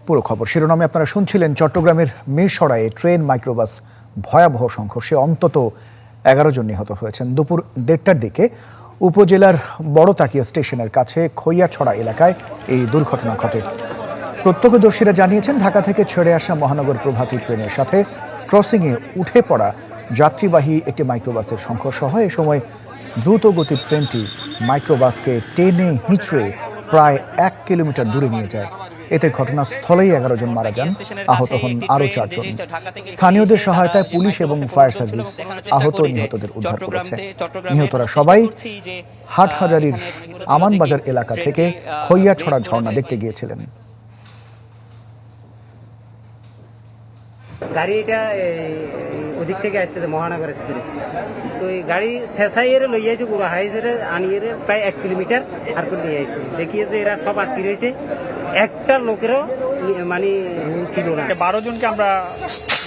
পুরো খবর শিরোনামে আপনারা শুনছিলেন। চট্টগ্রামের মিরসরাইয়ে ট্রেন মাইক্রোবাস ভয়াবহ সংঘর্ষে অন্তত 11 জন নিহত হয়েছেন। দুপুর 1:30টার দিকে উপজেলার বড়তাকিয়া স্টেশনের কাছে খৈয়াছড়া এলাকায় এই দুর্ঘটনা ঘটে। প্রত্যক্ষদর্শীরা জানিয়েছেন, ঢাকা থেকে ছেড়ে আসা মহানগর প্রভাতী ট্রেনের সাথে ক্রসিংয়ে উঠে পড়া যাত্রীবাহী একটি মাইক্রোবাসের সংঘর্ষ হয়। এ সময় দ্রুত গতির ট্রেনটি মাইক্রোবাসকে টেনে হিঁচড়ে প্রায় 1 কিলোমিটার দূরে নিয়ে যায়। এতে ঘটনাস্থলেই 11 জন মারা যান, আহত হন আরও 4 জন। স্থানীয়দের সহায়তায় পুলিশ এবং ফায়ার সার্ভিস আহত নিহতদের উদ্ধার করেছে। নিহতরা সবাই হাটহাজারীর আমানবাজার এলাকা থেকে খৈয়াছড়া ঝর্ণা দেখতে গিয়েছিলেন। গাড়িটা ওদিক থেকে আসতেছে মহানগর এক্সপ্রেস, তো এই গাড়ি শেষাইয়ের লইয়া আছে পুরো হাইসের আনিয়ে প্রায় 1 কিলোমিটার আর করে নিয়ে আসছে। দেখিয়ে যে এরা সব আটকে রয়েছে, একটা লোকেরও মানে ছিল না। 12 জনকে আমরা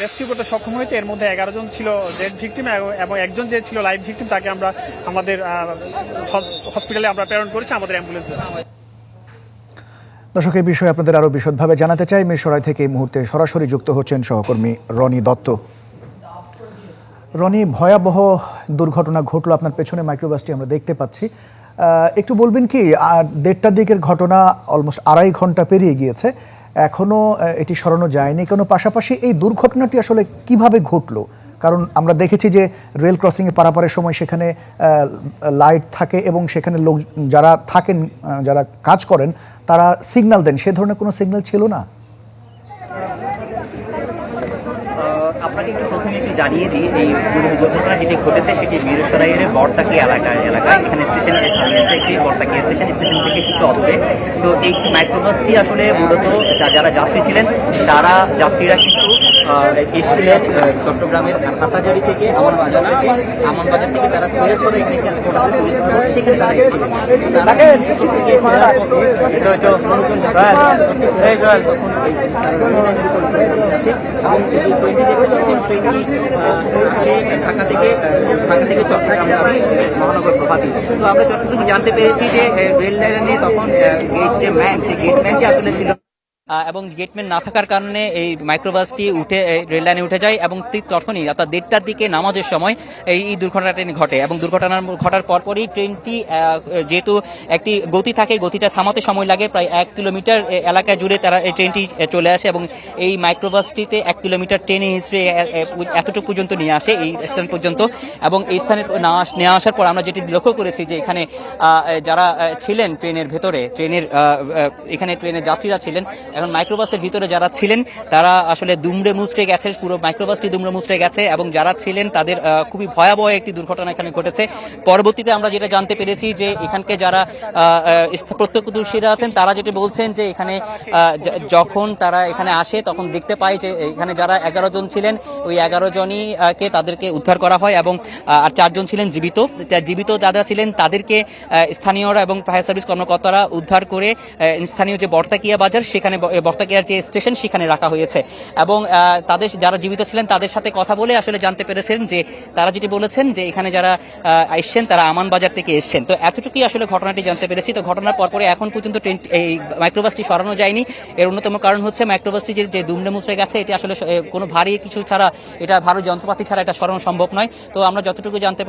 রেস্কিউ করতে সক্ষম হয়েছে। এর মধ্যে 11 জন ছিল ডেড ভিকটিম এবং একজন যে ছিল লাইভ ভিকটিম, তাকে আমরা আমাদের হসপিটালে আমরা প্রেরণ করেছি আমাদের অ্যাম্বুলেন্সে। দর্শক, এই বিষয়ে আপনাদের আরো বিশদভাবে জানাতে চাই। মিরসরাই থেকে এই মুহূর্তে সরাসরি যুক্ত হচ্ছেন সহকর্মী রনি দত্ত। রনি, ভয়াবহ দুর্ঘটনা ঘটলো আপনার পেছনে, মাইক্রোবাসটি আমরা দেখতে পাচ্ছি। একটু বলবেন কি, 1:30টার দিকের ঘটনা, অলমোস্ট 2.5 ঘন্টা পেরিয়ে গিয়েছে, এখনো এটি সরানো যায়নি কেন? পাশাপাশি এই দুর্ঘটনাটি আসলে কিভাবে ঘটলো? কারণ আমরা দেখেছি যে রেল ক্রসিংয়ে পারাপারের সময় সেখানে লাইট থাকে এবং সেখানে লোক যারা থাকেন, যারা কাজ করেন, তারা সিগন্যাল দেন। সে ধরনের কোনো সিগন্যাল ছিল না? আপনাকে একটু প্রথমে একটু জানিয়ে দিই, এই দুর্ঘটনা যেটি ঘটেছে সেটি মিরসরাইয়ের বড়তাকিয়া এলাকায়। এখানে স্টেশনে একটি বড়তাকিয়া স্টেশন থেকে কিছু অদূরে। তো এই মাইক্রোবাসটি আসলে মূলত যারা যাত্রী ছিলেন, যাত্রীরা কিন্তু এসেছিলেন চট্টগ্রামের হাটহাজারী থেকে, আমানবাজার থেকে তারা খৈয়াছড়া একটি স্পট আছে, টুরিস্ট স্পট, সেখানে তারা এসেছিলেন। তারা ঢাকা থেকে চট্টগ্রাম মহানগর প্রভাতী। তো আমরা যতটুকু জানতে পেরেছি যে রেল লাইনে তখন গেটম্যানটি আসলে ছিল, এবং গেটম্যান না থাকার কারণে এই মাইক্রোবাসটি রেল লাইনে উঠে যায় এবং ঠিক তখনই অর্থাৎ 1:30টার দিকে নামাজের সময় এই দুর্ঘটনাটি ঘটে। এবং দুর্ঘটনা ঘটার পরপরই ট্রেনটি, যেহেতু একটি গতি থাকে, গতিটা থামাতে সময় লাগে, প্রায় 1 কিলোমিটার এলাকা জুড়ে তারা এই ট্রেনটি চলে আসে এবং এই মাইক্রোবাসটিতে 1 কিলোমিটার ট্রেনে হিসেবে এতটুকু পর্যন্ত নিয়ে আসে, এই স্থান পর্যন্ত। এবং এই স্থানে নিয়ে আসার পর আমরা যেটি লক্ষ্য করেছি যে এখানে যারা ছিলেন ট্রেনের ভেতরে, এখানে ট্রেনের যাত্রীরা ছিলেন, এখন মাইক্রোবাসের ভিতরে যারা ছিলেন তারা আসলে দুমড়ে মুচড়ে গেছে, পুরো মাইক্রোবাসটি দুমড়ে মুচড়ে গেছে এবং যারা ছিলেন তাদের খুবই ভয়াবহ একটি দুর্ঘটনা এখানে ঘটেছে। পরবর্তীতে আমরা যেটা জানতে পেরেছি যে এখানকে যারা প্রত্যক্ষদর্শীরা আছেন তারা যেটা বলছেন যে এখানে যখন তারা এখানে আসে তখন দেখতে পায় যে এখানে যারা 11 জন ছিলেন, ওই 11 জনই তাদেরকে উদ্ধার করা হয় এবং আর 4 জন ছিলেন জীবিত যারা ছিলেন তাদেরকে স্থানীয়রা এবং ফায়ার সার্ভিস কর্মকর্তারা উদ্ধার করে স্থানীয় যে বড়তাকিয়া বাজার, সেখানে বড়তাকিয়ার যে স্টেশন সেখানে রাখা হয়েছে। এবং তাদের যারা জীবিত ছিলেন তাদের সাথে কথা বলে আসলে জানতে পেরেছেন যে তারা যেটি বলেছেন যে এখানে যারা এসছেন তারা আমানবাজার থেকে এসছেন। তো এতটুকুই আসলে ঘটনাটি জানতে পেরেছি। তো ঘটনার পরপরে এখন পর্যন্ত এই মাইক্রোবাসটি সরানো যায়নি। এর অন্যতম কারণ হচ্ছে মাইক্রোবাসটি যে দুমড়ে মুচড়ে গেছে, এটি আসলে কোনো ভারী কিছু ছাড়া, এটা ভারী যন্ত্রপাতি ছাড়া এটা সরানো সম্ভব নয়। তো আমরা যতটুকু জানতে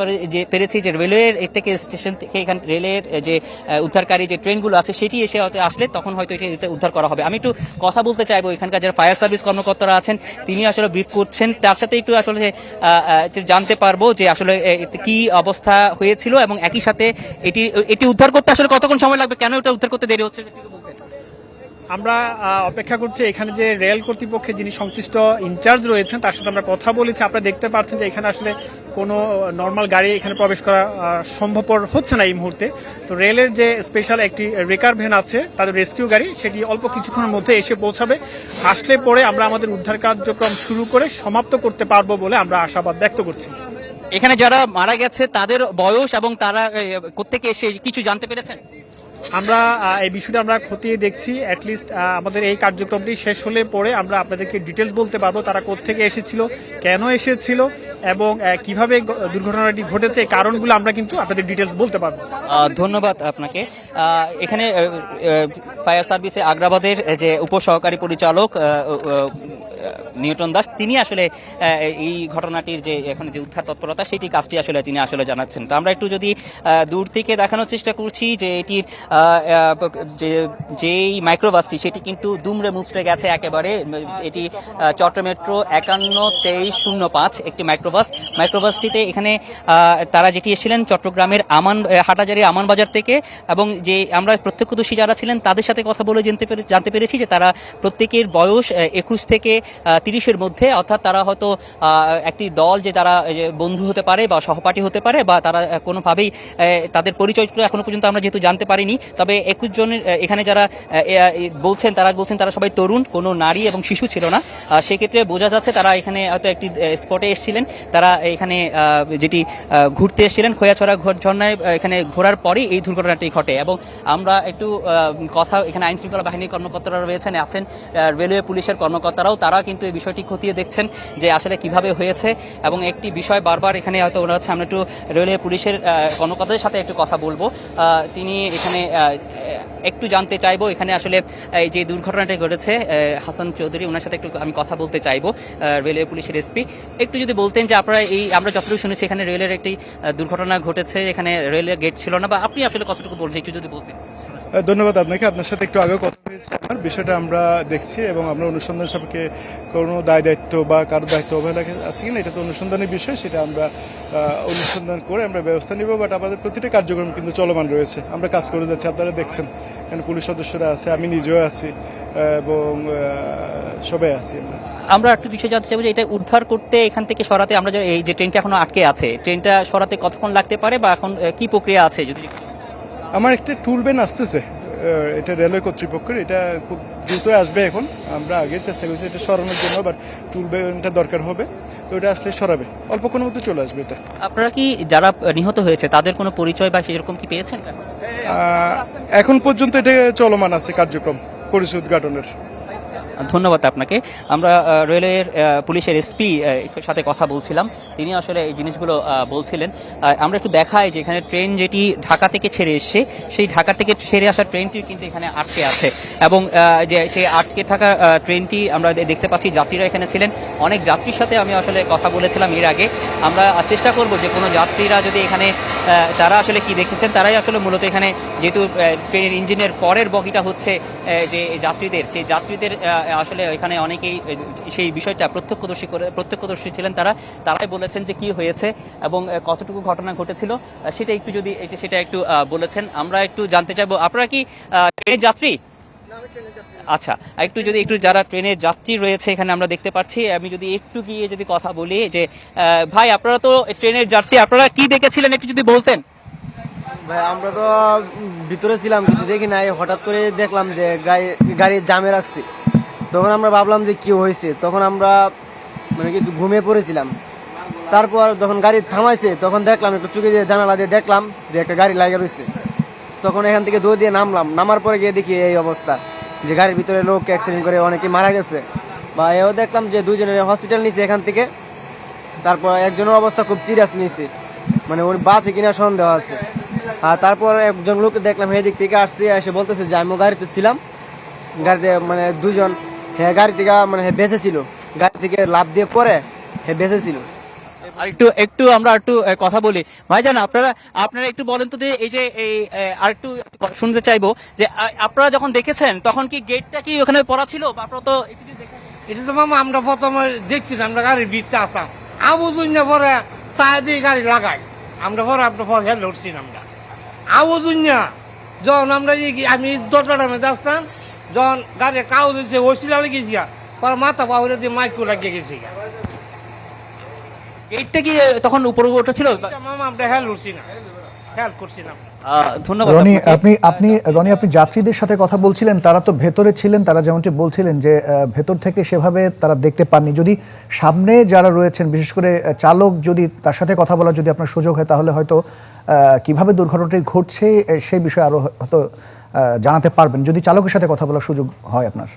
পেরেছি যে রেলওয়ের থেকে স্টেশন থেকে এখানে রেলের যে উদ্ধারকারী যে ট্রেনগুলো আছে সেটি আসলে তখন হয়তো এটা উদ্ধার করা হবে। আমি একটু কথা বলতে চাইবো এখানকার যারা ফায়ার সার্ভিস কর্মকর্তারা আছেন, তিনি আসলে ব্রিফ করছেন, তার সাথে একটু আসলে জানতে পারবো যে আসলে কি অবস্থা হয়েছিল এবং একই সাথে এটি উদ্ধার করতে আসলে কতক্ষণ সময় লাগবে, কেন এটা উদ্ধার করতে দেরি হচ্ছে। আমরা অপেক্ষা করছি এখানে যে রেল কর্তৃপক্ষের যিনি সংশ্লিষ্ট ইনচার্জ রয়েছেন তার সাথে আমরা কথা বলেছি। আপনারা দেখতে পাচ্ছেন যে এখানে আসলে কোনো নর্মাল গাড়ি এখানে প্রবেশ করা সম্ভবপর হচ্ছে না এই মুহূর্তে। তো রেলের যে স্পেশাল একটি রেকার ভ্যান আছে, তাদের রেস্কিউ গাড়ি, সেটি অল্প কিছুক্ষণের মধ্যে এসে পৌঁছাবে। আসলে পরে আমরা আমাদের উদ্ধার কার্যক্রম শুরু করে সমাপ্ত করতে পারবো বলে আমরা আশাবাদ ব্যক্ত করছি। এখানে যারা মারা গেছে তাদের বয়স এবং তারা কোত্থেকে এসে কিছু জানতে পেরেছেন? আমরা এই বিষয়টা আমরা খতিয়ে দেখছি। অ্যাটলিস্ট আমাদের এই কার্যক্রমটি শেষ হলে পরে আমরা আপনাদেরকে ডিটেলস বলতে পারবো তারা কোত্থেকে এসেছিল, কেন এসেছিল এবং কিভাবে দুর্ঘটনাটি ঘটেছে, এই কারণগুলো আমরা কিন্তু আপনাদের ডিটেলস বলতে পারবো। ধন্যবাদ আপনাকে। এখানে ফায়ার সার্ভিসে আগ্রাবাদের যে উপসহকারী পরিচালক নিউটন দাস, তিনি আসলে এই ঘটনাটির যে এখন যে উদ্ধার তৎপরতা সেটি কাজটি আসলে তিনি আসলে জানাচ্ছেন। তো আমরা একটু যদি দূর থেকে দেখানোর চেষ্টা করছি যে এটির যেই মাইক্রোবাসটি সেটি কিন্তু দুমড়ে মুচড়ে গেছে একেবারে। এটি চট্টগ্রাম মেট্রো 51-2305 একটি মাইক্রোবাসটিতে এখানে তারা যেটি এসেছিলেন চট্টগ্রামের হাটাজারি আমান বাজার থেকে, এবং যে আমরা প্রত্যক্ষদর্শী যারা ছিলেন তাদের সাথে কথা বলে জানতে পেরেছি যে তারা প্রত্যেকের বয়স 21 থেকে 30-এর মধ্যে, অর্থাৎ তারা হয়তো একটি দল যে তারা বন্ধু হতে পারে বা সহপাঠী হতে পারে, বা তারা কোনোভাবেই তাদের পরিচয়টা এখনো পর্যন্ত আমরা যেহেতু জানতে পারিনি। তবে 21 জনের এখানে যারা বলছেন তারা সবাই তরুণ, কোনো নারী এবং শিশু ছিল না। সেক্ষেত্রে বোঝা যাচ্ছে তারা এখানে হয়তো একটি স্পটে এসেছিলেন, তারা এখানে যেটি ঘুরতে এসেছিলেন খোয়াছড়া ঝর্ণায়, এখানে ঘোরার পরেই এই দুর্ঘটনাটি ঘটে। এবং আমরা একটু কথা, এখানে আইন শৃঙ্খলা বাহিনীর কর্মকর্তারা আছেন রেলওয়ে পুলিশের কর্মকর্তারাও, তারা কিন্তু এই বিষয়টি খতিয়ে দেখছেন যে আসলে কিভাবে হয়েছে। এবং একটি বিষয় বারবার এখানে হয়তো ওরা হচ্ছে, আমরা একটু রেলওয়ে পুলিশের কর্মকর্তাদের সাথে একটু কথা বলবো। তিনি এখানে একটু জানতে চাইবো এখানে আসলে এই যে দুর্ঘটনাটি ঘটেছে, হাসান চৌধুরী, ওনার সাথে একটু আমি কথা বলতে চাইবো, রেলওয়ে পুলিশের এসপি। একটু যদি বলতেন যে আপনারা আমরা যতটুকু শুনেছি এখানে রেলের একটি দুর্ঘটনা ঘটেছে, এখানে রেলের গেট ছিল না, বা আপনি আসলে কতটুকু বলছেন একটু যদি বলতেন। ধন্যবাদ আপনাকে। আপনার সাথে একটু আগেও কথা হয়েছে, আমার বিষয়টা আমরা দেখছি এবং আমরা অনুসন্ধান সাপেক্ষে কোনো দায়িত্ব বা কারো দায়িত্ব অবহেলা আছে কিনা এটা তো অনুসন্ধানের বিষয়, সেটা আমরা অনুসন্ধান করে আমরা ব্যবস্থা নিব। বাট আমাদের প্রতিটা কার্যক্রম কিন্তু চলমান রয়েছে, আমরা কাজ করে যাচ্ছি, আপনারা দেখছেন এখানে পুলিশ সদস্যরা আছে, আমি নিজেও আছি এবং সবাই আছি। আমরা একটু বিষয় জানতে চাইবো যে এটা উদ্ধার করতে এখান থেকে সরাতে, আমরা এই যে ট্রেনটা এখনো আটকে আছে, ট্রেনটা সরাতে কতক্ষণ লাগতে পারে বা এখন কি প্রক্রিয়া আছে যদি। আমার একটা টুল ভ্যান আসতেছে, এটা রেলওয়ে কর্তৃপক্ষের, এটা খুব দ্রুত আসবে। এখন আমরা আগে চেষ্টা করছি এটা সরানোর জন্য, বাট টুল ভ্যানটা দরকার হবে, তো এটা আসলে সরাবে, অল্পক্ষণের মধ্যে চলে আসবে এটা। আপনারা কি যারা নিহত হয়েছে তাদের কোনো পরিচয় বা সেরকম কি পেয়েছেন? এখন পর্যন্ত এটা চলমান আছে কার্যক্রম পরিচয় উদ্ঘাটনের। ধন্যবাদ আপনাকে। আমরা রেলওয়ের পুলিশের এসপি সাথে কথা বলছিলাম, তিনি আসলে এই জিনিসগুলো বলছিলেন। আমরা একটু দেখাই যে এখানে ট্রেন যেটি ঢাকা থেকে ছেড়ে এসছে, সেই ঢাকা থেকে ছেড়ে আসা ট্রেনটি কিন্তু এখানে আটকে আছে, এবং যে সেই আটকে থাকা ট্রেনটি আমরা দেখতে পাচ্ছি যাত্রীরা এখানে ছিলেন। অনেক যাত্রীর সাথে আমি আসলে কথা বলেছিলাম এর আগে। আমরা চেষ্টা করব যে কোনো যাত্রীরা যদি এখানে তারা আসলে কি দেখেছেন, তারাই আসলে মূলত এখানে যেহেতু ট্রেনের ইঞ্জিনের পরের বগিটা হচ্ছে যে যাত্রীদের, সেই যাত্রীদের আসলে এখানে অনেকেই সেই বিষয়টা প্রত্যক্ষদর্শী ছিলেন, তারাই বলেছেন যে কি হয়েছে এবং কতটুকু ঘটনা ঘটেছিল সেটা একটু যদি সেটা একটু বলেছেন। আমরা একটু জানতে চাইবো, আপনারা কি ট্রেনের যাত্রী? আচ্ছা, একটু যারা ট্রেনের যাত্রী রয়েছে এখানে আমরা দেখতে পাচ্ছি, আমি যদি একটু গিয়ে যদি কথা বলি যে ভাই আপনারা তো ট্রেনের যাত্রী, আপনারা কি দেখেছিলেন একটু যদি বলতেন। ভাই আমরা তো ভিতরে ছিলাম, কিছু দেখি নাই, হঠাৎ করে দেখলাম যে গাড়ি জামে রাখছি। তখন আমরা ভাবলাম যে কি হয়েছে, তখন আমরা মানে কিছু ঘুমিয়ে পড়েছিলাম। তারপর যখন গাড়ি থামাইছে তখন দেখলাম, একটু চুকি দিয়ে জানালা দিয়ে দেখলাম যে একটা গাড়ি লাগে রয়েছে। তখন এখান থেকে দৌড় দিয়ে নামার পরে গিয়ে দেখি এই অবস্থা, যে গাড়ির ভিতরে লোক অ্যাক্সিডেন্ট করে অনেকে মারা গেছে, বা এও দেখলাম যে দুজনের হসপিটাল নিয়েছে এখান থেকে। তারপর একজনের অবস্থা খুব সিরিয়াস নিয়েছে, মানে ওর বাঁচে কিনা সন্দেহ আছে। আর তারপর একজন লোক দেখলাম এদিক থেকে আসছে, এসে বলতেছে যে আমি গাড়িতে ছিলাম, গাড়িতে মানে দুজন গাড়ি থেকে মানে বেঁচে ছিল, গাড়ি থেকে লাফ দিয়ে পরে বেঁচে ছিল। আর একটু আমরা একটু কথা বলি ভাইজান, আপনারা একটু বলেন তো যে এই যে আর একটু শুনতে চাইবো যে আপনারা যখন দেখেছেন তখন কি গেটটা কি ওখানে পড়া ছিল, বা আপনারা তো একটু এটা তো মামা আমরা প্রথমে দেখছি না, আমরা গাড়ির ভিতরে আসতাম, আবুজ পরে চায় দিয়ে গাড়ি লাগাই, আমরা পরে আপনার পর হেলে উঠছি না, আমরা আবুজ যখন আমরা আমি দরজাটার মধ্যে আসতাম, যখন গাড়ির কাগজ হচ্ছে ওসিলা লেগেছি, পরে মাথা পাহুরে দিয়ে মাইকু লাগিয়ে গেছি। গেটটা কি তখন উপরে উঠেছিল? মামা আমরা হেল উঠছি না, খেয়াল করছি না। ধন্যবাদ। রনি, আপনি যাত্রীদের সাথে কথা বলছিলেন, তারা তো ভেতরে ছিলেন, তারা যেমনটি বলছিলেন যে ভেতর থেকে সেভাবে তারা দেখতে পাননি। যদি সামনে যারা রয়েছেন, বিশেষ করে চালক, যদি তার সাথে কথা বলার যদি আপনার সুযোগ হয়, তাহলে হয়তো কিভাবে দুর্ঘটনাটি ঘটছে সেই বিষয়ে আরো হয়তো জানাতে পারবেন যদি চালকের সাথে কথা বলার সুযোগ হয় আপনার।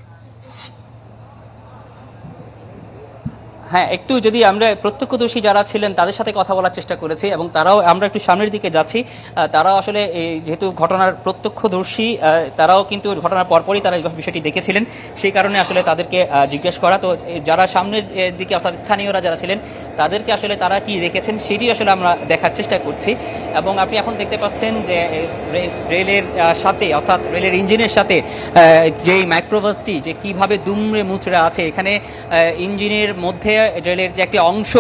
হ্যাঁ, একটু যদি আমরা প্রত্যক্ষদর্শী যারা ছিলেন তাদের সাথে কথা বলার চেষ্টা করেছি এবং তারাও, আমরা একটু সামনের দিকে যাচ্ছি, তারাও আসলে যেহেতু ঘটনার প্রত্যক্ষদর্শী, তারাও কিন্তু ঘটনার পরপরই তারা এই বিষয়টি দেখেছিলেন, সেই কারণে আসলে তাদেরকে জিজ্ঞেস করা। তো যারা সামনের দিকে অর্থাৎ স্থানীয়রা যারা ছিলেন তাদেরকে আসলে তারা কি দেখেছেন সেটি আসলে আমরা দেখার চেষ্টা করছি। এবং আপনি এখন দেখতে পাচ্ছেন যে রেলের সাথে অর্থাৎ রেলের ইঞ্জিনের সাথে যেই মাইক্রোবাসটি যে কিভাবে দুমড়ে মুচড়ে আছে, এখানে ইঞ্জিনের মধ্যে রেলের যে একটি অংশ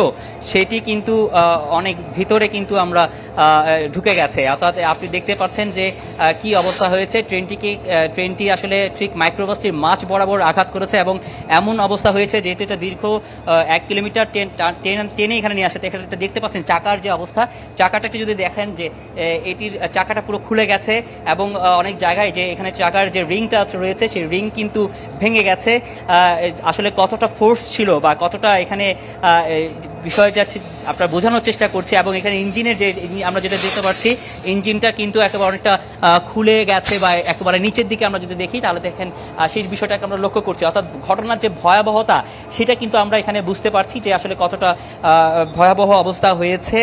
সেটি কিন্তু অনেক ভিতরে কিন্তু আমরা ঢুকে গেছে। অর্থাৎ আপনি দেখতে পাচ্ছেন যে কি অবস্থা হয়েছে। ট্রেনটি আসলে ঠিক মাইক্রোবাসটির মাঝ বরাবর আঘাত করেছে এবং এমন অবস্থা হয়েছে যেহেতু এটা দীর্ঘ 1 কিলোমিটার টেনে এখানে নিয়ে আসে। এখানে দেখতে পাচ্ছেন চাকার যে অবস্থা, চাকাটাকে যদি দেখেন যে এটির চাকাটা পুরো খুলে গেছে এবং অনেক জায়গায় যে এখানে চাকার যে রিংটা রয়েছে সেই রিং কিন্তু ভেঙে গেছে। আসলে কতটা ফোর্স ছিল বা কতটা এখানে বিষয় যাচ্ছে আপনারা বোঝানোর চেষ্টা করছি। এবং এখানে ইঞ্জিনের যে আমরা যেটা দেখতে পাচ্ছি, ইঞ্জিনটা কিন্তু একেবারে অনেকটা খুলে গেছে বা একেবারে নিচের দিকে আমরা যদি দেখি তাহলে দেখেন সেই বিষয়টাকে আমরা লক্ষ্য করছি। অর্থাৎ ঘটনার যে ভয়াবহতা সেটা কিন্তু আমরা এখানে বুঝতে পারছি যে আসলে কতটা ভয়াবহ অবস্থা হয়েছে,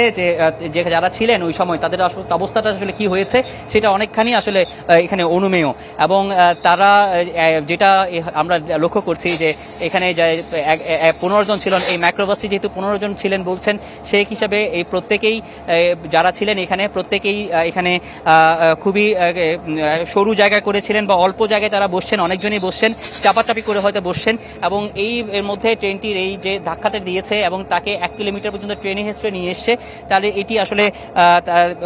যে যারা ছিলেন ওই সময় তাদের অবস্থাটা আসলে কি হয়েছে সেটা অনেকখানি আসলে এখানে অনুমেয়। এবং তারা যেটা আমরা লক্ষ্য করছি যে এখানে 15 জন ছিলেন এই মাইক্রোবাসে, যেহেতু 15 জন ছিলেন বলছেন, সেই হিসাবে এই প্রত্যেকেই যারা ছিলেন এখানে প্রত্যেকেই এখানে খুবই সরু জায়গা করেছিলেন বা অল্প জায়গায় তারা বসছেন, অনেকজনই বসছেন, চাপাচাপি করে হয়তো বসছেন। এবং এর মধ্যে ট্রেনটির এই যে ধাক্কাটা দিয়েছে এবং তাকে 1 কিলোমিটার পর্যন্ত ট্রেনে হেঁচড়ে নিয়ে এসছে, তাহলে এটি আসলে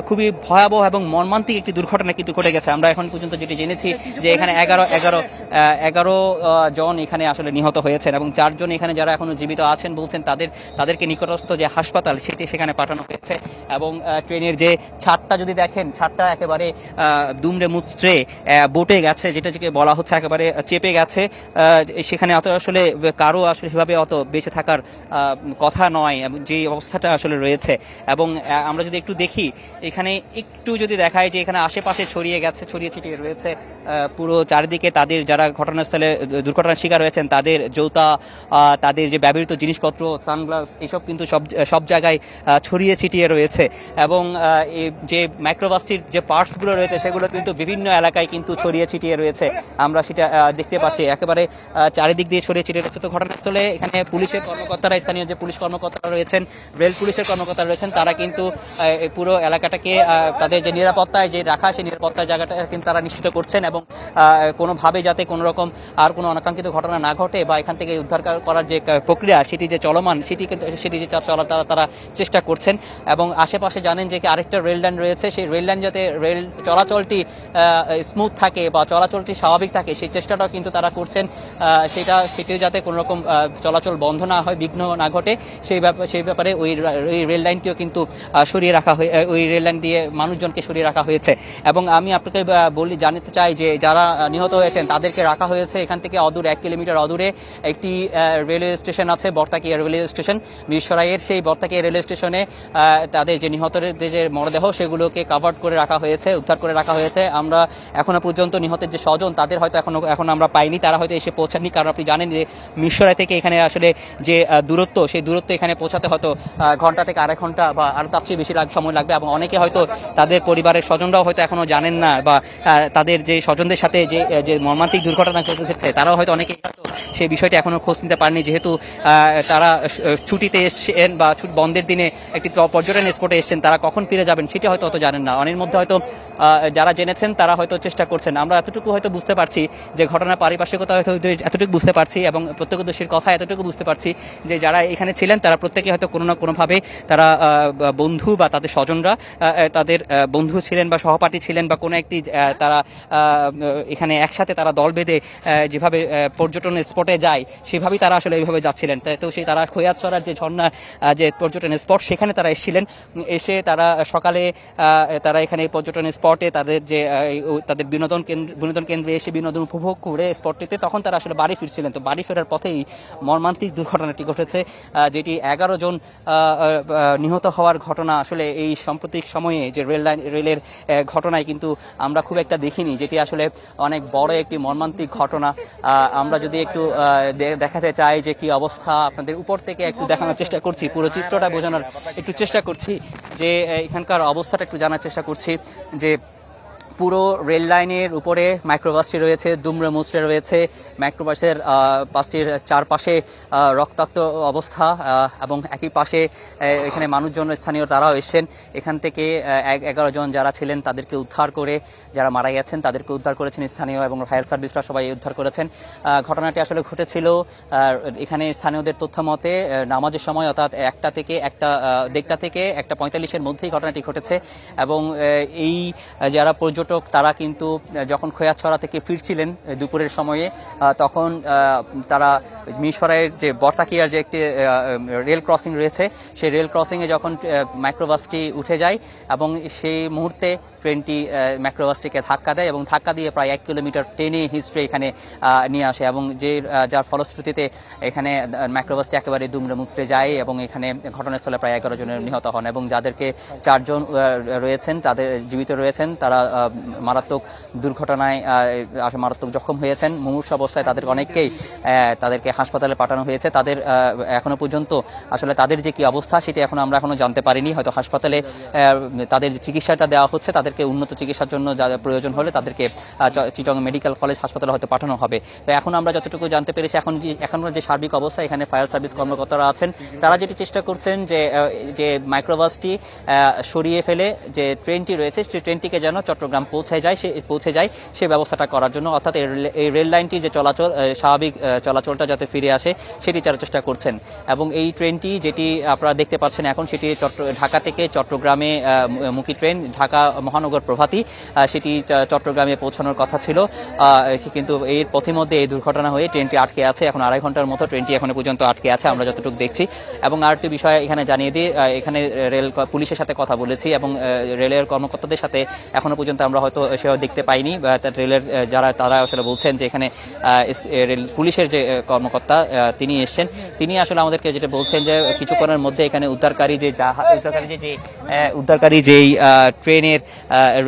খুবই ভয়াবহ এবং মর্মান্তিক একটি দুর্ঘটনা কিন্তু ঘটে গেছে। আমরা এখন পর্যন্ত যেটি জেনেছি যে এখানে 11 জন এখানে আসলে নিহত হয়েছেন এবং 4 জন এখানে যারা এখনো জীবিত আছেন বলছেন তাদেরকে নিকটস্থ যে হাসপাতাল সেটি সেখানে পাঠানো হয়েছে। এবং ট্রেনের যে ছাদটা যদি দেখেন, ছাদটা একেবারে দুমড়ে মুচড়ে বটে গেছে, যেটা বলা হচ্ছে একেবারে চেপে গেছে। সেখানে অত আসলে কারো আসলে সেভাবে অত বেঁচে থাকার কথা নয় এবং যে অবস্থাটা আসলে রয়েছে। এবং আমরা যদি একটু দেখি এখানে একটু যদি দেখায় যে এখানে আশেপাশে ছড়িয়ে ছিটিয়ে রয়েছে পুরো চারিদিকে তাদের যারা ঘটনাস্থলে দুর্ঘটনার শিকার হয়েছেন তাদের জুতা, তাদের যে ব্যবহৃত জিনিসপত্র, সানগ্লাস, এসব কিন্তু সব জায়গায় ছড়িয়ে ছিটিয়ে রয়েছে। এবং যে মাইক্রোবাসটির যে পার্টসগুলো রয়েছে সেগুলো কিন্তু বিভিন্ন এলাকায় কিন্তু ছড়িয়ে ছিটিয়ে রয়েছে, আমরা সেটা দেখতে পাচ্ছি একেবারে চারিদিক দিয়ে ছড়িয়ে ছিটিয়ে রয়েছে। তো ঘটনাস্থলে এখানে পুলিশের কর্মকর্তারা, স্থানীয় যে পুলিশ কর্মকর্তারা রয়েছেন, রেল পুলিশের কর্মকর্তারা রয়েছেন, তারা কিন্তু পুরো এলাকাটাকে তাদের যে নিরাপত্তায় যে রাখা সেই নিরাপত্তার জায়গাটা কিন্তু তারা নিশ্চিত করছেন এবং কোনোভাবে যাতে কোনো রকম আর কোনো অনাকাঙ্ক্ষিত ঘটনা না ঘটে বা এখান থেকে উদ্ধার করার যে প্রক্রিয়া সেটি যে চলমান সেটি যে চলার তারা চেষ্টা করছেন। এবং আশেপাশে জানেন যে আরেকটা রেল লাইন রয়েছে, সেই রেল লাইন যাতে রেল চলাচলটি স্মুথ থাকে বা চলাচলটি স্বাভাবিক থাকে সেই চেষ্টাটাও কিন্তু তারা করছেন। সেটিও যাতে কোনো রকম চলাচল বন্ধ না হয়, বিঘ্ন না ঘটে সেই ব্যাপারে ওই রেল লাইনটিও কিন্তু সরিয়ে রাখা হয়ে ওই রেল লাইন দিয়ে মানুষজনকে সরিয়ে রাখা হয়েছে। এবং আমি আপনাকে জানাতে চাই যে যারা নিহত হয়েছেন তাদেরকে রাখা হয়েছে এখান থেকে 1 কিলোমিটার অদূরে একটি রেলওয়ে স্টেশন আছে, বর্তাকিয়া রেলওয়ে স্টেশন, মিরসরাইয়ের সেই বর্তাকিয়া রেলওয়ে স্টেশনে তাদের যে নিহতদের যে মরদেহ সেগুলোকে কাভার্ড করে রাখা হয়েছে, উদ্ধার করে রাখা হয়েছে। আমরা এখনো পর্যন্ত নিহতের যে স্বজন তাদের হয়তো এখন আমরা পাইনি, তারা হয়তো এসে পৌঁছাননি, কারণ আপনি জানেন যে মিরসরাই থেকে এখানে আসলে যে দূরত্ব সেই দূরত্ব এখানে পৌঁছাতে হয়তো ঘন্টা থেকে আড়াই ঘন্টা বা আরও তার চেয়ে বেশি সময় লাগবে। এবং অনেকে হয়তো তাদের পরিবারের স্বজনরাও হয়তো এখনো জানেন না বা তাদের যে স্বজনদের সাথে যে মর্মান্তিক দুর্ঘটনা ঘটেছে তারাও হয়তো অনেকে সেই বিষয়টি এখনো খোঁজ নিতে পারেনি, যেহেতু তারা ছুটিতে এসছেন বা বন্ধের দিনে একটি পর্যটন স্পটে এসছেন, তারা কখন ফিরে যাবেন সেটি হয়তো অত জানেন না। অনেক মধ্যে হয়তো যারা জেনেছেন তারা হয়তো চেষ্টা করছেন। আমরা এতটুকু হয়তো বুঝতে পারছি যে ঘটনার পারিপার্শ্বিকতা হয়তো এতটুকু বুঝতে পারছি এবং প্রত্যক্ষদর্শীর কথা এতটুকু বুঝতে পারছি যে যারা এখানে ছিলেন তারা প্রত্যেকে হয়তো কোনো না কোনোভাবে তারা বন্ধু বা তাদের স্বজনরা তাদের বন্ধু ছিলেন বা সহপাঠী ছিলেন বা কোনো একটি তারা এখানে একসাথে তারা দল বেঁধে যেভাবে পর্যটন স্পটে যায় সেভাবেই তারা আসলে এইভাবে যাচ্ছিলেন। তো সেই তারা খৈয়াতছড়ার যে ঝর্ণা ঝর্ণা যে পর্যটন স্পট সেখানে তারা এসেছিলেন। এসে তারা সকালে তারা এখানে পর্যটন স্পটে তাদের বিনোদন কেন্দ্রে এসে বিনোদন উপভোগ করে স্পটটিতে তখন তারা আসলে বাড়ি ফিরছিলেন। তো বাড়ি ফেরার পথেই মর্মান্তিক দুর্ঘটনাটি ঘটেছে, যেটি 11 জন নিহত হওয়ার ঘটনা। আসলে এই সাম্প্রতিক সময়ে যে রেলের ঘটনায় কিন্তু আমরা খুব একটা দেখিনি, যেটি আসলে অনেক বড় একটি মর্মান্তিক ঘটনা। আমরা যদি একটু দেখাতে চাই যে কি অবস্থা, আপনাদের উপর থেকে একটু দেখানোর চেষ্টা করছি, পুরো চিত্রটা বোঝানোর একটু চেষ্টা করছি, যে এখানকার অবস্থাটা একটু জানার চেষ্টা করছি। যে পুরো রেল লাইনের উপরে মাইক্রোবাসটি রয়েছে, দুমড়ে মুচড়ে রয়েছে। মাইক্রোবাসের বাসটির চারপাশে রক্তাক্ত অবস্থা, এবং একই পাশে এখানে মানুষজন স্থানীয় তারাও এসেছেন। এখান থেকে 11 জন যারা ছিলেন তাদেরকে উদ্ধার করে, যারা মারা গেছেন তাদেরকে উদ্ধার করেছেন স্থানীয় এবং ফায়ার সার্ভিসরা সবাই উদ্ধার করেছেন। ঘটনাটি আসলে ঘটেছিল এখানে স্থানীয়দের তথ্য মতে নামাজের সময়, অর্থাৎ 1টা থেকে 1:45-1:45-এর মধ্যেই ঘটনাটি ঘটেছে। এবং এই যারা তারা কিন্তু যখন খোয়াছড়া থেকে ফিরছিলেন দুপুরের সময়ে, তখন তারা মিরসরাইয়ের যে বর্তাকিয়ার যে একটি রেল ক্রসিং রয়েছে, সেই রেল ক্রসিংয়ে যখন মাইক্রোবাসটি উঠে যায় এবং সেই মুহূর্তে ট্রেনটি মাইক্রোবাসটিকে ধাক্কা দেয় এবং ধাক্কা দিয়ে প্রায় 1 কিলোমিটার টেনে হিস্ট্রি এখানে নিয়ে আসে। এবং যার ফলশ্রুতিতে এখানে মাইক্রোবাসটি একেবারে দুমড়ে মুচড়ে যায় এবং এখানে ঘটনাস্থলে প্রায় 11 জনের নিহত হন। এবং যাদেরকে 4 জন রয়েছেন, তাদের জীবিত রয়েছেন, তারা মারাত্মক দুর্ঘটনায় মারাত্মক জখম হয়েছেন। মুমূর্ষু অবস্থায় তাদের অনেককেই তাদেরকে হাসপাতালে পাঠানো হয়েছে। তাদের এখনো পর্যন্ত আসলে তাদের যে কি অবস্থা সেটি আমরা এখনো জানতে পারিনি। হয়তো হাসপাতালে তাদের চিকিৎসাটা দেওয়া হচ্ছে, তাদেরকে উন্নত চিকিৎসার জন্য যা প্রয়োজন হলে তাদেরকে চিটং মেডিকেল কলেজ হাসপাতালে হয়তো পাঠানো হবে। তো এখন আমরা যতটুকু জানতে পেরেছি, এখনকার যে সার্বিক অবস্থা, এখানে ফায়ার সার্ভিস কর্মকর্তারা আছেন, তারা যেটি চেষ্টা করছেন যে মাইক্রোবাসটি সরিয়ে ফেলে যে ট্রেনটি রয়েছে, সেই ট্রেনটিকে যেন চট্টগ্রাম পৌঁছে যায় সে ব্যবস্থাটা করার জন্য, অর্থাৎ এই রেল লাইনটি যে স্বাভাবিক চলাচলটা যাতে ফিরে আসে সেটি তারা চেষ্টা করছেন। এবং এই ট্রেনটি যেটি আপনারা দেখতে পাচ্ছেন এখন, সেটি ঢাকা থেকে চট্টগ্রামে মুখী ট্রেন, ঢাকা মহানগর প্রভাতী, সেটি চট্টগ্রামে পৌঁছানোর কথা ছিল, কিন্তু এর পথিমধ্যে এই দুর্ঘটনা হয়ে ট্রেনটি আটকে আছে। এখন 2.5 ঘন্টার মতো ট্রেনটি এখনো পর্যন্ত আটকে আছে, আমরা যতটুকু দেখছি। এবং আরেকটি বিষয় এখানে জানিয়ে দিই, এখানে রেল পুলিশের সাথে কথা বলেছি এবং রেলের কর্মকর্তাদের সাথে এখনো পর্যন্ত আমরা হয়তো সেও দেখতে পাইনি। রেলের তারা আসলে বলছেন যে এখানে রেল পুলিশের যে কর্মকর্তা তিনি এসছেন, তিনি আসলে আমাদেরকে যেটা বলছেন যে কিছুক্ষণের মধ্যে এখানে উদ্ধারকারী যেই ট্রেনের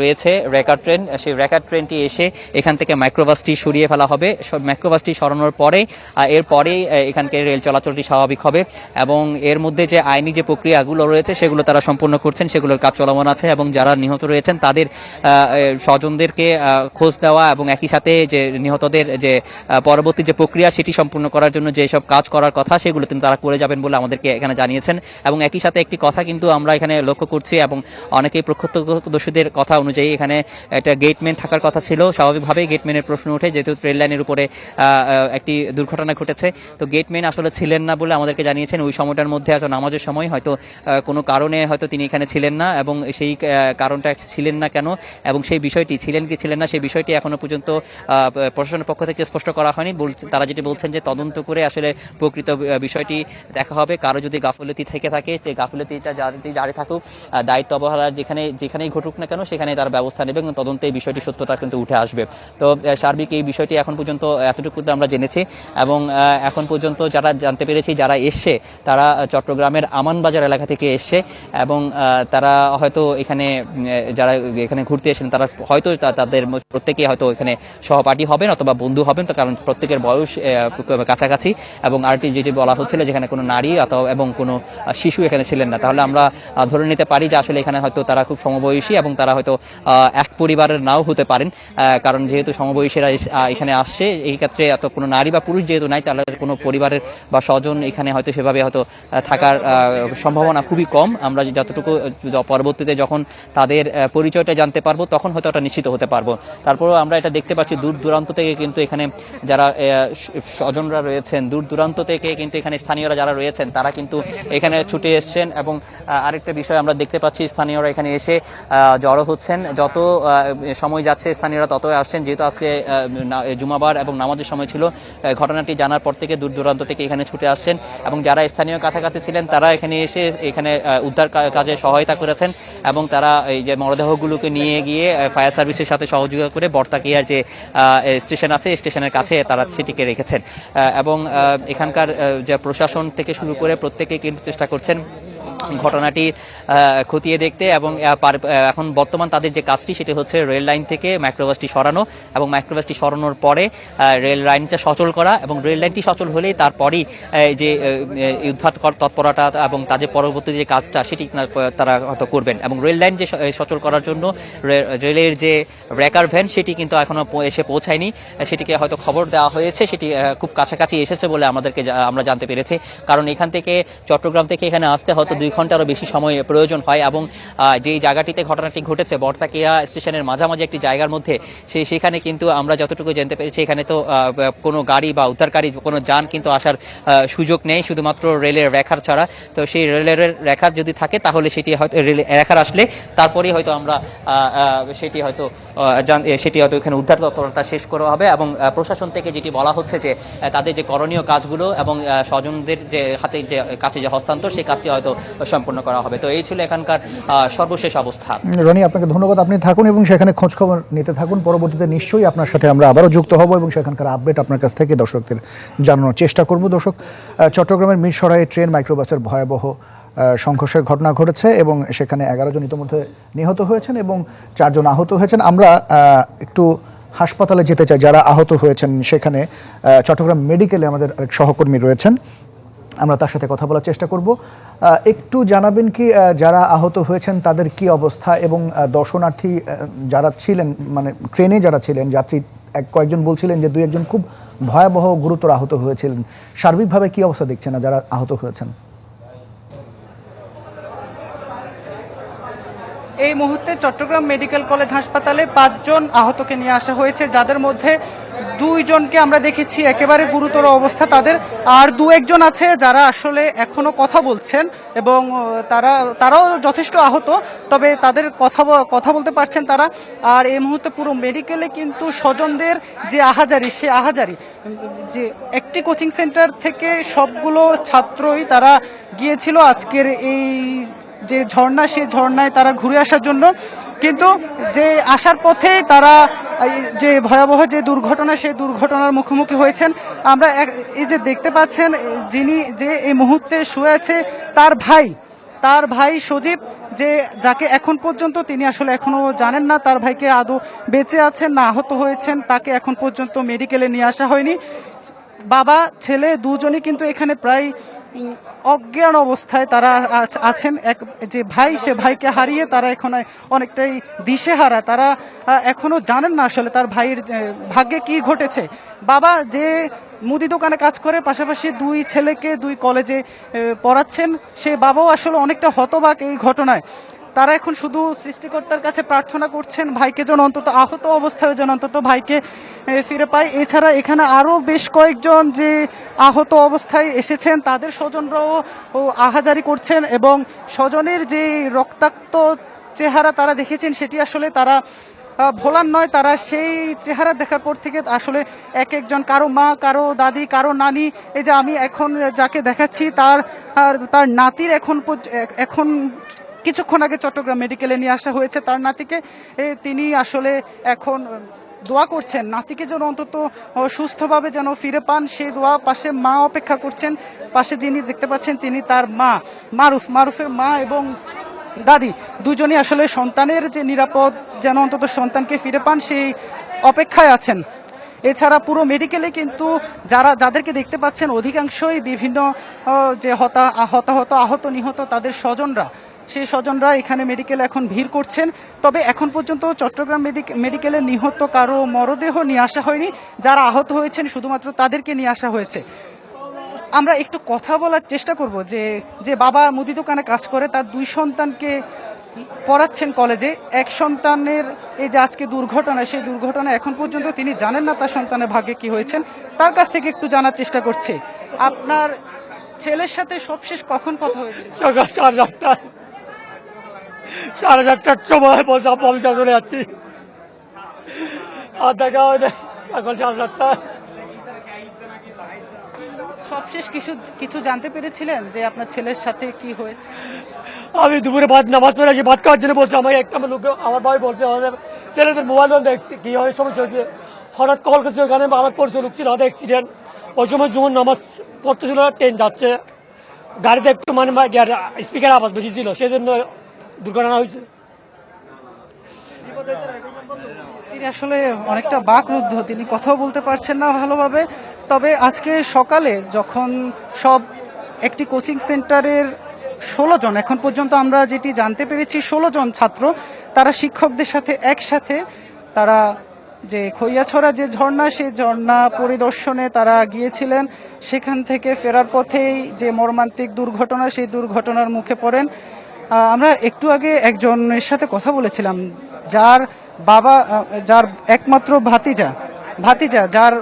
রয়েছে রেকার ট্রেন, সেই রেকার ট্রেনটি এসে এখান থেকে মাইক্রোবাসটি সরিয়ে ফেলা হবে। মাইক্রোবাসটি সরানোর এরপরেই এখানকার রেল চলাচলটি স্বাভাবিক হবে। এবং এর মধ্যে যে আইনি যে প্রক্রিয়াগুলো রয়েছে সেগুলো তারা সম্পূর্ণ করছেন, সেগুলোর কাজ চলমান আছে। এবং যারা নিহত রয়েছেন তাদের স্বজনদেরকে খোঁজ দেওয়া এবং একই সাথে যে নিহতদের যে পরবর্তী যে প্রক্রিয়া সেটি সম্পূর্ণ করার জন্য যেসব কাজ করার কথা সেগুলো তারা করে যাবেন বলে আমাদেরকে এখানে জানিয়েছেন। এবং একই সাথে একটি কথা কিন্তু আমরা এখানে লক্ষ্য করছি, এবং অনেকেই প্রত্যক্ষদর্শীদের কথা অনুযায়ী এখানে একটা গেটম্যান থাকার কথা ছিল। স্বাভাবিকভাবেই গেটম্যানের প্রশ্ন ওঠে, যেহেতু রেল লাইনের উপরে একটি দুর্ঘটনা ঘটেছে। তো গেটম্যান আসলে ছিলেন না বলে আমাদেরকে জানিয়েছেন। ওই সময়টার মধ্যে আসলে নামাজের সময় হয়তো কোনো কারণে হয়তো তিনি এখানে ছিলেন না, এবং সেই কারণটা ছিলেন না কেন এবং সেই বিষয়টি ছিলেন কি ছিলেন না সেই বিষয়টি এখনো পর্যন্ত প্রশাসনের পক্ষ থেকে স্পষ্ট করা হয়নি। তারা যেটি বলছেন যে তদন্ত করে আসলে প্রকৃত বিষয়টি দেখা হবে। কারো যদি গাফিলতি থেকে থাকে, সেই গাফিলতিটা জারি থাকুক, দায়িত্ব অবহেলা যেখানেই ঘটুক না কেন সেখানে তার ব্যবস্থা নেবে এবং তদন্তে এই বিষয়টি সত্যতা কিন্তু উঠে আসবে। তো সার্বিক এই বিষয়টি এখন পর্যন্ত এতটুকু আমরা জেনেছি। এবং এখন পর্যন্ত যারা জানতে পেরেছি, যারা এসছে তারা চট্টগ্রামের আমানবাজার এলাকা থেকে এসছে এবং তারা হয়তো যারা এখানে ঘুরতে এসেছেন তারা হয়তো তাদের প্রত্যেকে হয়তো এখানে সহপাঠী হবেন অথবা বন্ধু হবেন, তো কারণ প্রত্যেকের বয়স কাছাকাছি। এবং আরটি যেটি বলা হচ্ছিল যেখানে কোনো নারী এবং কোনো শিশু এখানে ছিলেন না, তাহলে আমরা ধরে নিতে পারি যে আসলে এখানে হয়তো তারা খুব সমবয়সী এবং তারা হয়তো এক পরিবারের নাও হতে পারেন। কারণ যেহেতু সমবয়সীরা এখানে আসছে, এই ক্ষেত্রে এত কোনো নারী বা পুরুষ যেহেতু নাই, তাহলে কোনো পরিবারের বা স্বজন এখানে হয়তো সেভাবে হয়তো থাকার সম্ভাবনা খুবই কম। আমরা যতটুকু পরবর্তীতে যখন তাদের পরিচয়টা জানতে পারবো তখন হয়তো ওটা নিশ্চিত হতে পারবো। তারপরেও আমরা এটা দেখতে পাচ্ছি দূর দূরান্ত থেকে কিন্তু এখানে যারা স্বজনরা রয়েছেন, দূর দূরান্ত থেকে কিন্তু এখানে স্থানীয়রা যারা রয়েছেন তারা কিন্তু এখানে ছুটে এসছেন। এবং আরেকটা বিষয় আমরা দেখতে পাচ্ছি, স্থানীয়রা এখানে এসে জড়ো হচ্ছেন। যত সময় যাচ্ছে স্থানীয়রা ততই আসছেন, যেহেতু আজকে জুমাবার এবং নামাজের সময় ছিল। ঘটনাটি জানার পর থেকে দূর দূরান্ত থেকে এখানে ছুটে আসছেন এবং যারা স্থানীয় কাছাকাছি ছিলেন তারা এখানে এসে এখানে উদ্ধার কাজে সহায়তা করেছেন এবং তারা এই যে মরদেহগুলোকে নিয়ে গিয়ে ফায়ার সার্ভিসের সাথে সহযোগিতা করে বর্তাকিয়ার যে স্টেশন আছে স্টেশনের কাছে তারা সেটিকে রেখেছেন। এবং এখানকার যে প্রশাসন থেকে শুরু করে প্রত্যেকেই কিন্তু চেষ্টা করছেন ঘটনাটি খতিয়ে দেখতে। এবং এখন বর্তমান তাদের যে কাজটি সেটি হচ্ছে রেল লাইন থেকে মাইক্রোবাসটি সরানো এবং মাইক্রোবাসটি সরানোর পরে রেল লাইনটা সচল করা এবং রেল লাইনটি সচল হলেই তারপরই যে উদ্ধার তৎপরতা এবং তাদের পরবর্তী যে কাজটা সেটি তারা হয়তো করবেন। এবং রেল লাইন যে সচল করার জন্য রেলের যে ব্রেকার ভ্যান সেটি কিন্তু এখনো এসে পৌঁছায়নি, সেটিকে হয়তো খবর দেওয়া হয়েছে, সেটি খুব কাছাকাছি এসেছে বলে আমরা জানতে পেরেছি। কারণ এখান থেকে চট্টগ্রাম থেকে এখানে আসতে হয়তো 2 ঘন্টারও বেশি সময় প্রয়োজন হয়। এবং যেই জায়গাটিতে ঘটনাটি ঘটেছে বর্তাকিয়া স্টেশনের মাঝামাঝি একটি জায়গার মধ্যে, সেখানে কিন্তু আমরা যতটুকু জানতে পেরেছি এখানে তো কোনো গাড়ি বা উদ্ধারকারী কোনো যান কিন্তু আসার সুযোগ নেই, শুধুমাত্র রেলের রেখার ছাড়া। তো সেই রেলের রেখা যদি থাকে তাহলে সেটি হয়তো রেল রেখার আসলে তারপরেই হয়তো আমরা সেটি হয়তো এখানে উদ্ধার তৎপরতা শেষ করা হবে। এবং প্রশাসন থেকে যেটি বলা হচ্ছে যে তাদের যে করণীয় কাজগুলো এবং স্বজনদের যে হাতে যে কাছে যে হস্তান্তর সেই কাজটি হয়তো সম্পন্ন করা হবে। তো এই ছিল এখানকার সর্বশেষ অবস্থা। রনি, আপনাকে ধন্যবাদ। আপনি থাকুন এবং সেখানে খোঁজখবর নিতে থাকুন। পরবর্তীতে নিশ্চয়ই আপনার সাথে আমরা আবারও যুক্ত হব এবং সেখানকার আপডেট আপনার কাছ থেকে দর্শকদের জানানোর চেষ্টা করব। দর্শক, চট্টগ্রামের মিরসরাইয়ে ট্রেন মাইক্রোবাসের ভয়াবহ সংঘর্ষের ঘটনা ঘটেছে এবং সেখানে 11 জন ইতিমধ্যে নিহত হয়েছেন এবং 4 জন আহত হয়েছেন। আমরা একটু হাসপাতালে যেতে চাই যারা আহত হয়েছেন। সেখানে চট্টগ্রাম মেডিকেলে আমাদের এক সহকর্মী রয়েছেন, আমরা তার সাথে কথা বলার চেষ্টা করব। একটু জানাবেন কি যারা আহত হয়েছেন তাদের কি অবস্থা এবং দর্শনার্থী যারা ছিলেন, মানে ট্রেনে যারা ছিলেন যাত্রী, কয়েকজন বলছিলেন যে 2-1 জন খুব ভয়াবহ গুরুতর আহত হয়েছিলেন। সার্বিকভাবে কি অবস্থা দেখছেন না যারা আহত হয়েছেন? এই মুহূর্তে চট্টগ্রাম মেডিকেল কলেজ হাসপাতালে 5 জন আহতকে নিয়ে আসা হয়েছে, যাদের মধ্যে 2 জনকে আমরা দেখেছি একেবারে গুরুতর অবস্থা তাদের, আর 2-1 জন আছে যারা আসলে এখনো কথা বলছেন এবং তারাও যথেষ্ট আহত, তবে তাদের কথা বলতে পারছেন তারা। আর এই মুহূর্তে পুরো মেডিকেলে কিন্তু স্বজনদের যে আহাজারি, সে আহাজারি, যে একটি কোচিং সেন্টার থেকে সবগুলো ছাত্রই তারা গিয়েছিল আজকের এই যে ঝর্ণা, সেই ঝর্ণায় তারা ঘুরে আসার জন্য, কিন্তু যে আসার পথে তারা যে ভয়াবহ যে দুর্ঘটনা, সেই দুর্ঘটনার মুখোমুখি হয়েছেন। আমরা এই যে দেখতে পাচ্ছেন যিনি যে এই মুহূর্তে শুয়ে আছে তার ভাই সজীব, যাকে এখন পর্যন্ত তিনি আসলে এখনো জানেন না তার ভাইকে আদৌ বেঁচে আছেন না আহত হয়েছেন, তাকে এখন পর্যন্ত মেডিকেলে নিয়ে আসা হয়নি। বাবা ছেলে দুজনই কিন্তু এখানে প্রায় অজ্ঞান অবস্থায় তারা আছেন। যে ভাই, সে ভাইকে হারিয়ে তারা এখন অনেকটাই দিশেহারা, তারা এখনো জানেন না আসলে তার ভাইয়ের ভাগ্যে কি ঘটেছে। বাবা যে মুদি দোকানে কাজ করে, পাশাপাশি 2 ছেলেকে 2 কলেজে পড়াচ্ছেন, সে বাবাও আসলে অনেকটা হতবাক এই ঘটনায়। তারা এখন শুধু সৃষ্টিকর্তার কাছে প্রার্থনা করছেন ভাইকে যেন অন্তত, আহত অবস্থায় যেন অন্তত ভাইকে ফিরে পায়। এছাড়া এখানে আরও বেশ কয়েকজন যে আহত অবস্থায় এসেছেন তাদের স্বজনরাও আহাজারি করছেন এবং স্বজনের যে রক্তাক্ত চেহারা তারা দেখেছেন সেটি আসলে তারা ভোলার নয়। তারা সেই চেহারা দেখার পর থেকে আসলে এক একজন, কারো মা, কারো দাদি, কারো নানি, এই যে আমি এখন যাকে দেখাচ্ছি তার নাতির এখন কিছুক্ষণ আগে চট্টগ্রাম মেডিকেলে নিয়ে আসা হয়েছে তার নাতিকে। তিনি আসলে এখন দোয়া করছেন নাতিকে যেন অন্তত সুস্থভাবে যেন ফিরে পান, সেই দোয়া। পাশে মা অপেক্ষা করছেন, পাশে যিনি দেখতে পাচ্ছেন তিনি তার মা মারুফের মা এবং দাদি দুজনই আসলে সন্তানের যে নিরাপদ যেন অন্তত সন্তানকে ফিরে পান সেই অপেক্ষায় আছেন। এছাড়া পুরো মেডিকেলে কিন্তু যাদেরকে দেখতে পাচ্ছেন অধিকাংশই বিভিন্ন যে হতাহত, আহত, নিহত তাদের স্বজনরা, সেই স্বজনরা এখানে মেডিকেলে এখন ভিড় করছেন। তবে এখন পর্যন্ত চট্টগ্রাম মেডিকেলে নিহত কারো মরদেহ নিয়ে আসা হয়নি, যারা আহত হয়েছেন শুধুমাত্র তাদেরকে নিয়ে আসা হয়েছে। আমরা একটু কথা বলার চেষ্টা করব যে বাবা মুদি দোকানে কাজ করে, তার 2 সন্তানকে পড়াচ্ছেন কলেজে, এক সন্তানের এই যে আজকে দুর্ঘটনা, সেই দুর্ঘটনা এখন পর্যন্ত তিনি জানেন না তার সন্তানের ভাগ্যে কি হয়েছেন। তার কাছ থেকে একটু জানার চেষ্টা করছি, আপনার ছেলের সাথে সবশেষ কখন কথা হয়েছে? সকাল 7:30 7:30টার সময় বলছে আপু আমি চলে যাচ্ছি, আর দেখা হয় না। সকাল 7:30 সবশেষ কিছু জানতে পেরেছিলেন যে আপনার ছেলের সাথে কি হয়েছে? আমি দুপুরে নামাজ পড়ে আসি, ভাত খাওয়ার জন্য বলছে। আমাকে একটা লোক, আমার ভাই বলছে আমাদের ছেলেদের মোবাইল দেখছি কি হয় সমস্যা হয়েছে, হঠাৎ কল করছে ওখানে আমার পরিচয় লোক ছিল, হঠাৎ অ্যাক্সিডেন্ট। ওই সময় যখন নামাজ পড়তেছিল ট্রেন যাচ্ছে, গাড়িতে একটু মানে স্পিকার আওয়াজ বেশি ছিল, সেই জন্য দুর্ঘটনা হয়েছে। তিনি আসলে অনেকটা বাকরুদ্ধ, তিনি কথাও বলতে পারছেন না ভালোভাবে। তবে আজকে সকালে যখন সব একটি কোচিং সেন্টারের 16 জন, এখন পর্যন্ত আমরা যেটি জানতে পেরেছি 16 জন ছাত্র, তারা শিক্ষকদের সাথে একসাথে তারা যে খৈয়াছড়া যে ঝর্ণা, সেই ঝর্ণা পরিদর্শনে তারা গিয়েছিলেন। সেখান থেকে ফেরার পথেই যে মর্মান্তিক দুর্ঘটনা, সেই দুর্ঘটনার মুখে পড়েন। আমরা একটু আগে একজনের সাথে কথা বলেছিলাম, যার বাবা, যার একমাত্র ভাতিজা, যার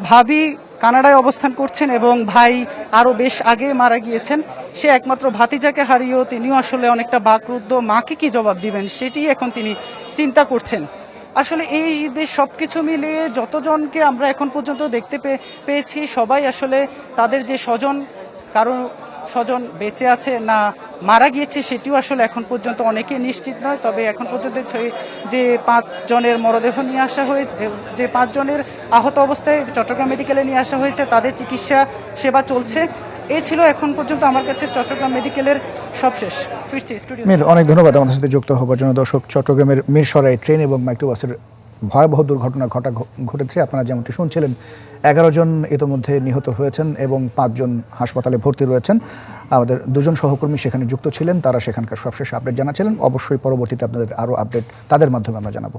ভাবি কানাডায় অবস্থান করছেন এবং ভাই আরও বেশ আগে মারা গিয়েছেন। সে একমাত্র ভাতিজাকে হারিয়েও তিনিও আসলে অনেকটা বাকরুদ্ধ, মাকে কি জবাব দিবেন সেটি এখন তিনি চিন্তা করছেন। আসলে এই ঈদে সব কিছু মিলিয়ে যতজনকে আমরা এখন পর্যন্ত দেখতে পেয়েছি, সবাই আসলে তাদের যে স্বজন, কারো স্বজন বেঁচে আছে না মারা গিয়েছে সেটিও আসলে এখন পর্যন্ত অনেকে নিশ্চিত নয়। তবে এখন পর্যন্ত যে 5 জনের মরদেহ নিয়ে আসা হয়েছে, যে 5 জনের আহত অবস্থায় চট্টগ্রাম মেডিকেলে নিয়ে আসা হয়েছে, তাদের চিকিৎসা সেবা চলছে। এই ছিল এখন পর্যন্ত আমার কাছে চট্টগ্রাম মেডিকেলের সবশেষ। ফিরছি স্টুডিও। মীর, অনেক ধন্যবাদ আমাদের সাথে যুক্ত হবার জন্য। দর্শক, চট্টগ্রামের মিরসরাই ট্রেন এবং মাইক্রোবাসের ভয়াবহ দুর্ঘটনা ঘটেছে। আপনারা যেমনটি শুনছিলেন, 11 জন ইতোমধ্যে নিহত হয়েছেন এবং 5 জন হাসপাতালে ভর্তি রয়েছেন। আমাদের 2 জন সহকর্মী সেখানে যুক্ত ছিলেন, তারা সেখানকার সবশেষ আপডেট জানাচ্ছিলেন। অবশ্যই পরবর্তীতে আপনাদের আরও আপডেট তাদের মাধ্যমে আমরা জানাবো।